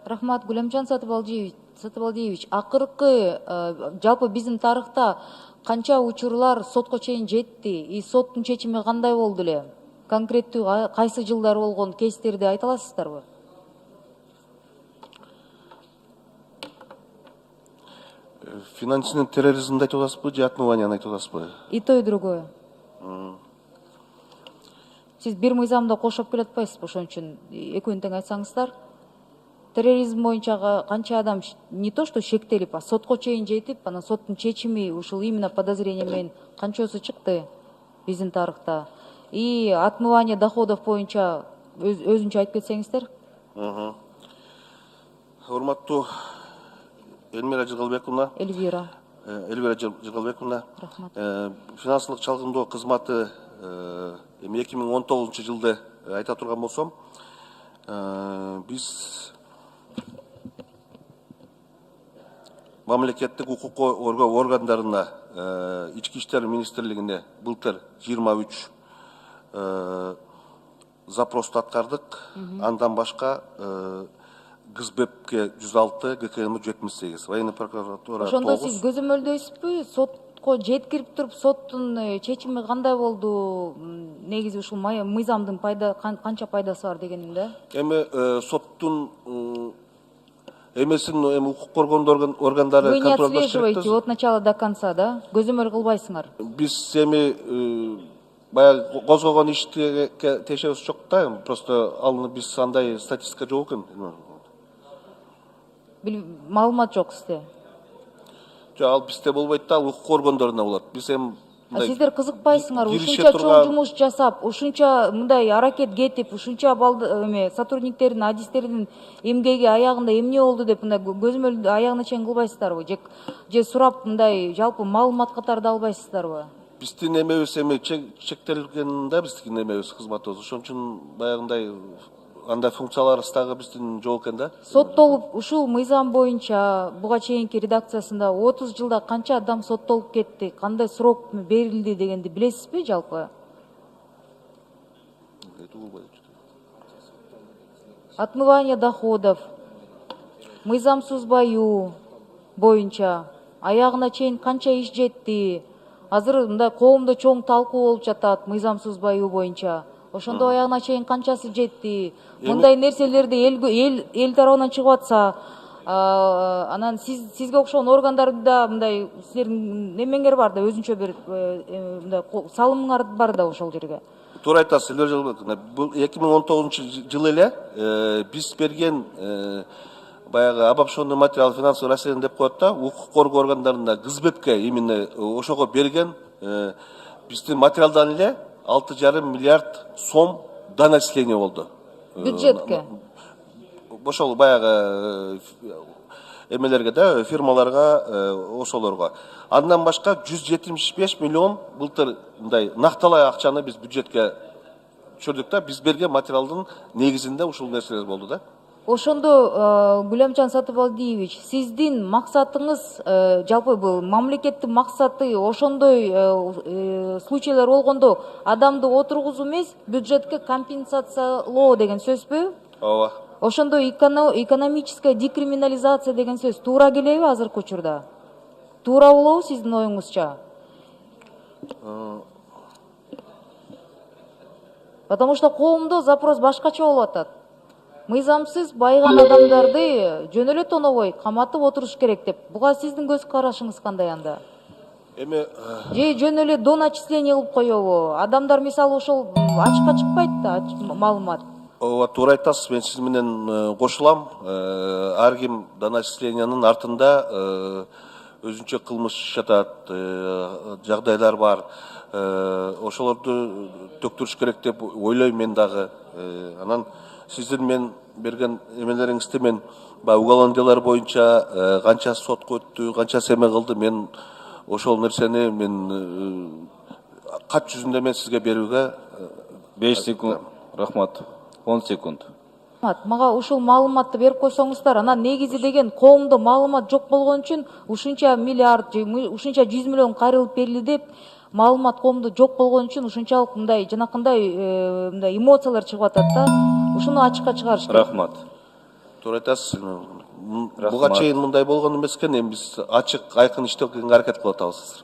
Рахмат, Гүлемжан Сатыбалдиевич, акыркы жалпы биздин тарыхта канча учурлар сотко чейин жетти, и соттун чечими кандай болду эле? Конкреттүү кайсы жылдар болгон кейстерди айта аласыздарбы? Финансовый терроризмди айтып атасызбы же отмыванияны айтып атасызбы? И то, и другое. Сиз бир мыйзамда кошуп келе атпайсызбы, ошон үчүн экөөнү тең айтсаңыздар. Терроризм боюнча канча адам не то что шектелип, а сотко чейин жетип, анан соттун чечими ушул именно подозрение менен канчасы чыкты биздин тарыхта. И отмывание доходов боюнча өзүнчө айтып кетсеңиздер. Урматтуу Эльмира Жыргалбековна. Эльвира. Эльвира Жыргалбековна. Рахмат. Финансылык чалгындоо кызматы 2019 жылды айта турган болсом, биз мамлекеттик укук органдарына, ички иштер министрлигине былтыр 23 запросту аткардык. Андан башка ГСБПке 106, ГКМ 78, военный прокуратура 9. Ошондо сиз көзөмөлдөйсүзбү? Сотко жеткирип туруп, соттун чечими кандай болду? Негизи ушул мыйзамдын канча пайдасы бар дегеним да? Эми соттун эмесин укук коргондоо органдары Вы не контролдош отслеживаете керек. от начала до конца, да? Көзөмөл кылбайсыңар. Биз эми баягы козгогон ишке тиешебиз жок да, просто алынып биз андай статистика жок экен. Маалымат жок сизде. Жок, ал бизде болбойт да, ал укук органдарына болот. Биз эми Сиздер кызыкпайсыңар, ушунча чоң жумуш жасап, ушунча мындай аракет кетип, ушунча сотрудниктердин, адистердин эмгеги аягында эмне болду деп мындай көзөмөл аягына чейин кылбайсыздарбы? Же сурап мындай жалпы маалымат катарда албайсыздарбы? Биздин эмебиз эми чектелген да, биздин эмебиз кызматыбыз. Ошон үчүн баягындай андай функцияларыбыз дагы биздин жок экен да. Соттолуп, ушул мыйзам боюнча буга чейинки редакциясында 30 жылда канча адам соттолуп кетти, кандай срок берилди дегенди билесизби жалпы? Отмывание доходов, мыйзамсыз баюу боюнча аягына чейин канча иш жетти? Азыр мындай коомдо чоң талкуу болуп жатат мыйзамсыз баюу боюнча. Ошондо аягына чейин канчасы жетти? Мындай нерселерди эл тарабынан чыгып атса, анан сизге окшогон органдарда мындай силердин немеңер бар да, өзүнчө бир мындай салымыңар бар да ошол жерге. Туура айтасыз, Эльвира Жыргалбековна. Бул 2019 жылы эле биз берген баягы обобщенный материал финансовый расследование деп коет да, укук коргоо органдарында ГСБПке именно ошого берген биздин материалдан эле 6,5 миллиард сом доначисление болду. Бюджетке? Ошол баягы эмелерге да, фирмаларга, ошолорго. Андан башка 175 миллион былтыр мындай накталай акчаны биз бюджетке түшүрдүк да, биз берген материалдын негизинде ушул нерселер болду да. Ошондо Гүлемжан Сатыбалдиевич, сиздин максатыңыз жалпы бул мамлекеттин максаты ошондой случайлар болгондо адамды отургузуу эмес, бюджетке компенсациялоо деген сөзбү? Ооба. Ошондо экономическая декриминализация деген сөз туура келеби азыркы учурда? Туура болобу сиздин оюңузча? Потому что коомдо запрос башкача болуп атат. Мыйзамсыз байыган адамдарды жөн эле тонобой каматып отуруш керек деп. Буга сиздин көз карашыңыз кандай анда? Эми Же жөн эле доначисление кылып коебу? Адамдар мисалы ошол ачыкка чыкпайт да маалымат. Ооба, туура айтасыз. Мен сиз менен кошулам. Ар ким доначислениянын артында өзүнчө кылмыш жатат, жагдайлар бар. Ошолорду төктүрүш керек деп ойлойм мен дагы. Анан сиздин мен берген эмелериңизди мен уголовный делолор боюнча канча сотко өттү, канча эме кылды, мен ошол нерсени мен кат жүзүндө мен сизге берүүгө 5 секунд. Рахмат. 10 секунд. Мага ушул маалыматты берип койсоңуздар, анан негизи деген коомдо маалымат жок болгон үчүн ушунча миллиард же ушунча 100 миллион кайрылып берилди деп маалымат коомдо жок болгон үчүн ушунчалык мындай жанакындай мындай эмоциялар чыгып атат да. Ушуну ачыкка чыгарыш керек. Рахмат. туура айтасыз. Буга чейин мындай болгон эмес экен, эми биз ачык айкын иштөөгө аракет кылып атабыз.